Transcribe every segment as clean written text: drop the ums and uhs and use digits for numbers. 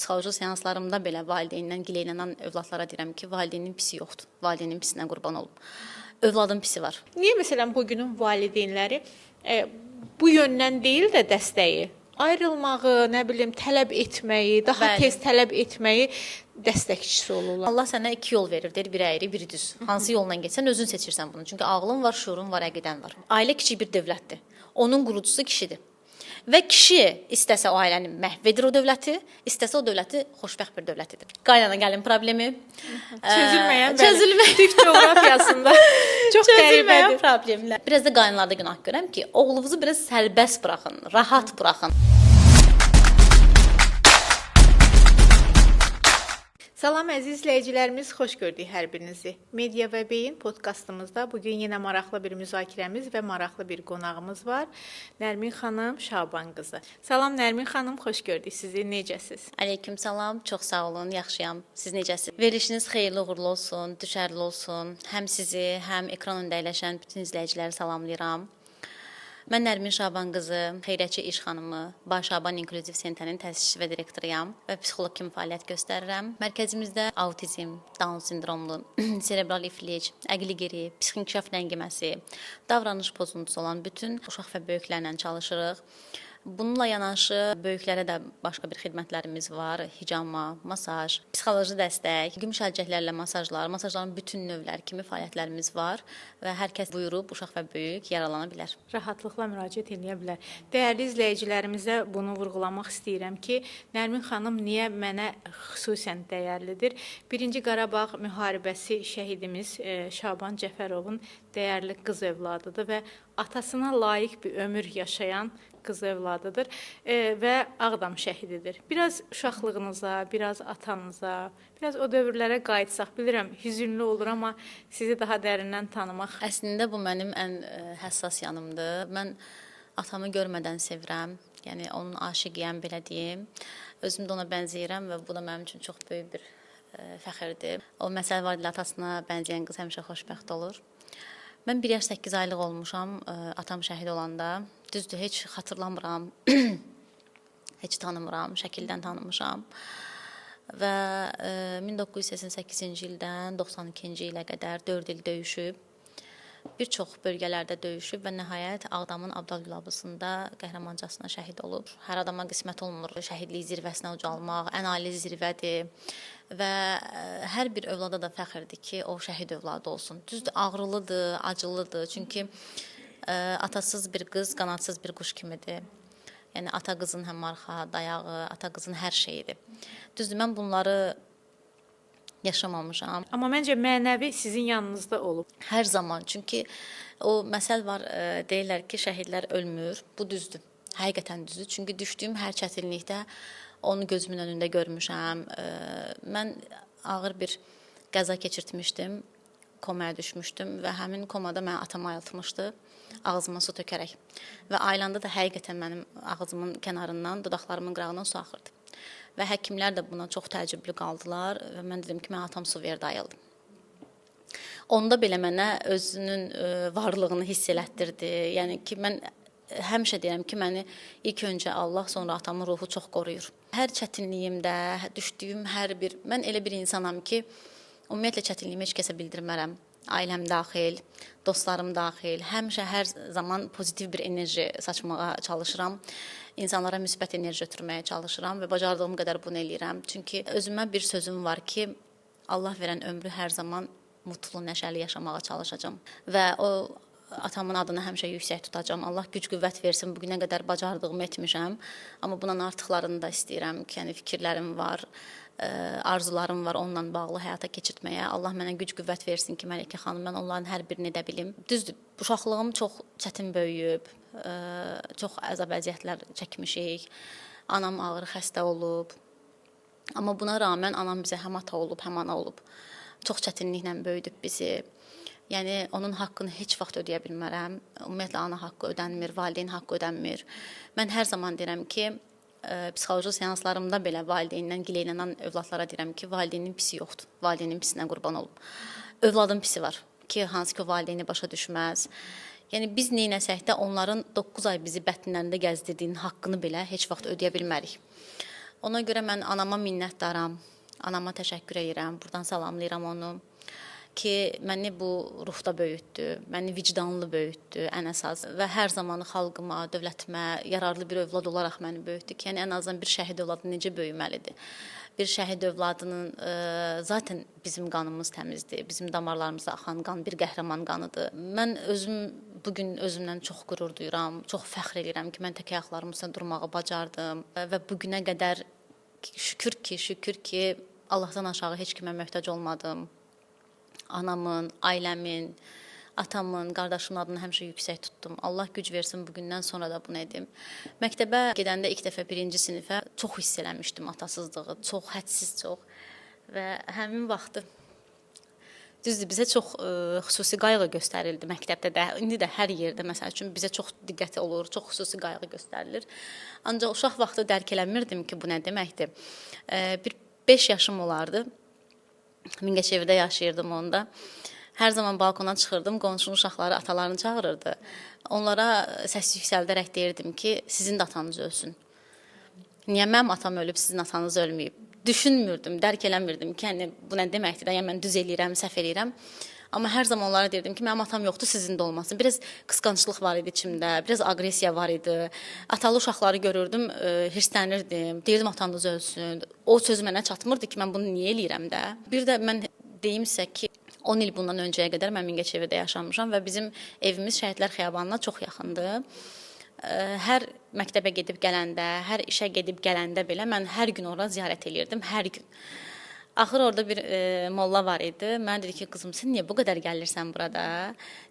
psixoloji seanslarımda belə valideyndən gileylənən övladlara deyirəm ki, valideynin pisi yoxdur. Valideynin pisinə qurban olum. Övladın pisi var. Niyə məsələn bu günün valideynləri bu yöndən deyil də dəstəyi, ayrılmağı, nə bilim, tələb etməyi, daha tez tələb etməyi dəstəkçisi olurlar? Allah sənə iki yol verir, deyir, biri əyri, biri düz. Hansı yolla getsən özün seçirsən bunu. Çünki ağlın var, şuurun var, əqidən var. Ailə kiçik bir dövlətdir. Onun qurucusu kişidir. Və kişi istəsə o ailəni məhv edir o dövləti, istəsə o dövləti xoşbəxt bir dövlətidir. Qaynana gəlin problemi. Çözülməyən Türk coğrafiyasında çox qəribədir problemlər. Biraz da qaynalarda günah görəm ki, oğlunuzu biraz sərbəst buraxın, rahat buraxın. Salam əziz izləyicilərimiz, xoş gördük hər birinizi. Media və Beyin podkastımızda bugün yenə maraqlı bir müzakirəmiz və maraqlı bir qonağımız var. Nərmin xanım Şaban qızı. Salam Nərmin xanım, xoş gördük sizi. Necəsiz? Aleyküm salam, çox sağ olun, yaxşıyam. Siz necəsiz? Verilişiniz xeyirli uğurlu olsun, düşərli olsun. Həm sizi, həm ekran önündə əyləşən bütün izləyiciləri salamlayıram. Mən Nərmin Şaban qızı, Xeyriyyətçi İş xanımı, Şaban İnklüziv Sentrinin təsisçisi və direktoruyam və psixoloq kimi fəaliyyət göstərirəm. Mərkəzimizdə autizm, Down sindromlu, serebral iflic, əqli geri, psixi-inkişaf ləngiməsi, davranış pozuntusu olan bütün uşaq və böyüklərlə çalışırıq. Bununla yanaşı böyüklərə də başqa bir xidmətlərimiz var. Hicama, masaj, psixoloji dəstək, gümüş əlcəklərlə masajlar, masajların bütün növləri kimi fəaliyyətlərimiz var və hər kəs buyurub uşaq və böyük yararlana bilər. Rahatlıqla müraciət edə bilər. Dəyərli izləyicilərimizə bunu vurğulamaq istəyirəm ki, Nərmin xanım niyə mənə xüsusən dəyərlidir? 1-ci Qarabağ müharibəsi şəhidimiz Şaban Cəfərovun dəyərli qız övladıdır və atasına layiq bir ömür yaşayan qız övladıdır və Ağdam şəhididir. Biraz uşaqlığınıza, biraz atanıza, biraz o dövrlərə qayıtsaq, bilirəm, hüzünlü olur, amma sizi daha dərindən tanımaq. Əslində bu mənim ən həssas yanımdır. Mən atamı görmədən sevirəm. Yəni onun aşiqiyəm, belə deyim. Özüm də ona bənzəyirəm və bu da mənim üçün çox böyük bir fəxrdir. O məsəl var, atasına bənzəyən qız həmişə xoşbəxt olur. Mən 1 yaş 8 aylıq olmuşam atam şəhid olanda. Düzdür, heç xatırlamıram, heç tanımıram, şəkildən tanımışam. Və 1988-ci ildən 92-ci ilə qədər 4 il döyüşüb. Bir çox bölgələrdə döyüşüb və nəhayət Ağdamın Abdalgülabısında qəhrəmancasına şəhid olub. Hər adama qismət olmur şəhidlik zirvəsinə ucalmaq, ən ali zirvədir. Və hər bir övlada da fəxrdir ki, o şəhid övladı olsun. Düzdür, ağrılıdır, acılıdır. Çünki atasız bir qız qanadsız bir quş kimidir. Yəni ata qızın həm arxa, dayağı, ata qızın hər şeyidir. Düzdür, mən bunları yaşamamışam. Amma məncə mənəvi sizin yanınızda olub. Hər zaman. Çünki o məsəl var, deyirlər ki, şəhidlər ölmür. Bu düzdür. Həqiqətən düzdür. Çünki düşdüyüm hər çətinlikdə onu gözümün önündə görmüşəm. Mən ağır bir qəza keçirtmişdim. Komaya düşmüşdüm və həmin komada mənə atam ayıltmışdı. Ağzıma su tökərək. Və ayılanda da həqiqətən mənim ağzımın kənarından, dodaqlarımın qırağından su axırdı. Və həkimlər də buna çox təəccüblü qaldılar və mən dedim ki, mən atam su verdi, ayıldım. Onda belə mənə özünün varlığını hiss elətdirdi. Yəni ki, mən həmişə deyirəm ki, məni ilk öncə Allah, sonra atamın ruhu çox qoruyur. Hər çətinliyimdə, düşdüyüm hər bir, mən elə bir insanam ki, ümumiyyətlə çətinliyimi heç kəsə bildirmərəm. Ailəm daxil, dostlarım daxil, həmişə hər zaman pozitiv bir enerji saçmağa çalışıram. İnsanlara müsbət enerji ötürməyə çalışıram və bacardığım qədər bunu eləyirəm. Çünki özümə bir sözüm var ki, Allah verən ömrü hər zaman mutlu, nəşəli yaşamağa çalışacağam. Və o atamın adını həmişə yüksək tutacağam. Allah güc qüvvət versin. Bugünə qədər bacardığımı etmişəm. Amma bundan artıqlarını da istəyirəm ki, yəni fikirlərim var, arzularım var onunla bağlı həyata keçirtməyə. Allah mənə güc qüvvət versin ki, Məlikə xanım, mən onların hər birini edə bilim. Düzdür, uşaqlığım çox çətin böyüyüb, çox əzab-əziyyətlər çəkmişik. Anam ağır xəstə olub. Amma buna rağmen anam bizə həm ata olub, həm ana olub. Çox çətinliklə böyüdüb bizi. Yəni onun haqqını heç vaxt ödəyə bilmərəm. Ümumiyyətlə ana haqqı ödənmir, valideyn haqqı ödənmir. Mən hər zaman deyirəm ki, psixoloji seanslarımda belə valideyndən gileylənən övladlara deyirəm ki, valideynin pisi yoxdur. Valideynin pisinə qurban olum. Övladın pisi var ki, hansı ki valideyni başa düşməz. Yəni biz neynəsək də onların 9 ay bizi bətnlərində gəzdirdiyinin haqqını belə heç vaxt ödəyə bilmərik. Ona görə mən anama minnətdaram. Anama təşəkkür edirəm. Buradan salamlayıram onu ki, məni bu ruhda böyütdü, məni vicdanlı böyütdü ən əsas və hər zaman xalqıma, dövlətimə yararlı bir övlad olaraq məni böyütdü ki, yəni ən azından bir şəhid övladı necə böyüməlidir? Bir şəhid övladının zaten bizim qanımız təmizdir, bizim damarlarımızda axan qan bir qəhrəman qanıdır. Mən bu gün özümdən çox qürur duyuram, çox fəxr edirəm ki, mən tək ayaqlarım üstə durmağı bacardım və bu günə qədər şükür ki, Allahdan aşağı heç kimə möhtac olmadım. Anamın, ailəmin, atamın, qardaşımın adını həmişə yüksək tutdum. Allah güc versin bu gündən sonra da bunu edim. Məktəbə gedəndə ilk dəfə 1-ci sinifə çox hiss eləmişdim atasızlığı, çox, hədsiz çox. Və həmin vaxtı düzdür, bizə çox xüsusi qayğı göstərildi məktəbdə də, indi də hər yerdə məsəl üçün bizə çox diqqət olur, çox xüsusi qayğı göstərilir. Ancaq uşaq vaxtı dərk eləmirdim ki, bu nə deməkdir. Bir 5 yaşım olardı. Mingəçevirdə yaşayırdım onda. Hər zaman balkona çıxırdım, qonşunun uşaqları atalarını çağırırdı. Onlara səs yüksəldərək deyirdim ki, sizin də atanız ölsün. Niyə mənim atam ölüb, sizin atanız ölməyib? Düşünmürdüm, dərk eləmirdim ki, yəni, bu nə deməkdir, yəni mən düz eləyirəm, səhv eləyirəm. Amma hər zaman onlara deyirdim ki, mənim atam yoxdur, sizin də olmasın. Biraz qısqanclıq var idi içimdə, biraz aqressiya var idi. Atalı uşaqları görürdüm, hirslənirdim, deyirdim atanız ölsün. O söz mənə çatmırdı ki, mən bunu niyə eləyirəm də. Bir də mən deyimsə ki, 10 il bundan öncəyə qədər mən Mingəçevirdə yaşamışam və bizim evimiz Şəhidlər Xiyabanına çox yaxındır. Hər məktəbə gedib gələndə, hər işə gedib gələndə belə mən hər gün ora ziyarət eləyirdim, hər gün. Axır orada bir molla var idi. Mənə dedi ki, qızım, sən niyə bu qədər gəlirsən burada?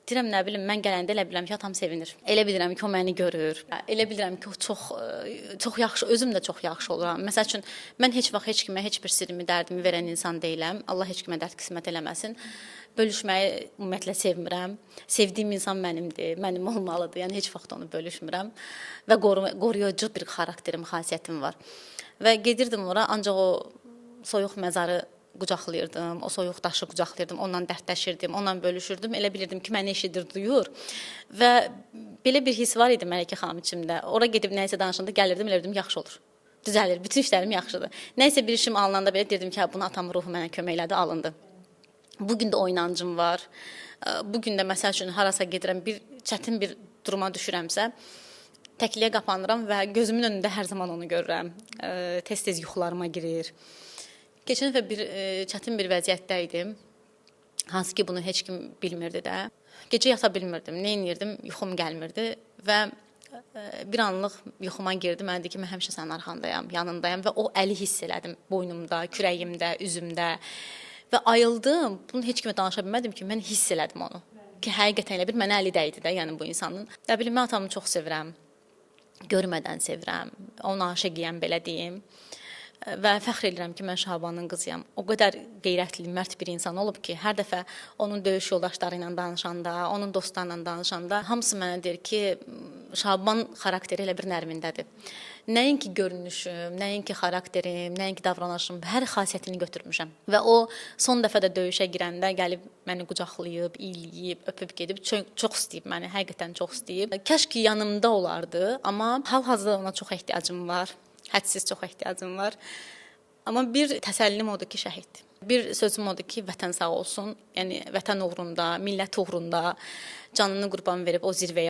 Deyirəm, nə bilim, mən gələndə elə bilirəm ki, atam sevinir. Elə bilirəm ki, o məni görür. Elə bilirəm ki, o çox yaxşı, özüm də çox yaxşı oluram. Məsəl üçün, mən heç vaxt heç kimə heç bir sirrimi, dərdimi verən insan deyiləm. Allah heç kimə dərd qismət eləməsin. Bölüşməyi ümumiyyətlə sevmirəm. Sevdiyim insan mənimdir, mənim olmalıdır. Yəni heç vaxt onu bölüşmürəm və qoruyucu bir xarakterim, xasiyyətim var. Və gedirdim ora, ancaq o soyuq məzarı qucaqlayırdım, o soyuq daşı qucaqlayırdım, ondan dərdləşirdim, ondan bölüşürdüm. Elə bilirdim ki, məni eşidir, duyur. Və belə bir his var idi Mələkə xanım içimdə. Ora gedib nəyisə danışanda gəlirdim, elə bilirdim, yaxşı olur. Düzəlir, bütün işlərim yaxşıdır. Nəyisə bir işim alınanda belə deyirdim ki, bunu atamın ruhu mənə kömək elədi, alındı. Bugün də o inancım var. Bugün də məsəl üçün harasa gedirəm, bir çətin bir duruma düşürəmsə, təkliyə qapanıram və gözümün önündə hər zaman onu görürəm. Tez-tez yuxularıma girir. Keçən dəfə bir çətin bir vəziyyətdə idim. Hansı ki, bunu heç kim bilmirdi də. Gecə yata bilmirdim, nə edirdim, yuxum gəlmirdi və bir anlıq yuxuma girdi. Mənə dedi ki, mən həmişə sənin arxandayam, yanındayam və o əli hiss elədim boynumda, kürəyimdə, üzümdə və ayıldım. Bunu heç kimə danışa bilmədim ki, mən hiss elədim onu. Ki, həqiqətən elə bir mənə əli dəydi də, yəni bu insanın. Nə bilim, mən atamı çox sevirəm. Görmədən sevirəm. Ona aşiqiyəm, belə deyim. Və fəxr edirəm ki, mən Şabanın qızıyam. O qədər qeyrətli, mərd bir insan olub ki, hər dəfə onun döyüş yoldaşları ilə danışanda, onun dostlarla danışanda hamısı mənə deyir ki, Şaban xarakteri elə bir nərmindədir. Nəinki görünüşüm, nəinki xarakterim, nəinki davranışım, hər xasiyyətini götürmüşəm. Və o son dəfə də döyüşə girəndə gəlib məni qucaqlayıb, iyiləyib, öpüb gedib, çox istəyib məni, həqiqətən çox istəyib. Kəş ki, yanımda olardı, amma hal-hazırda ona çox ehtiyacım var. Hədsiz çox ehtiyacım var. Amma bir təsəllim odur ki, şəhiddir. Bir sözüm odur ki, vətən sağ olsun. Yəni vətən uğrunda, millət uğrunda canını qurban verib o zirvəyə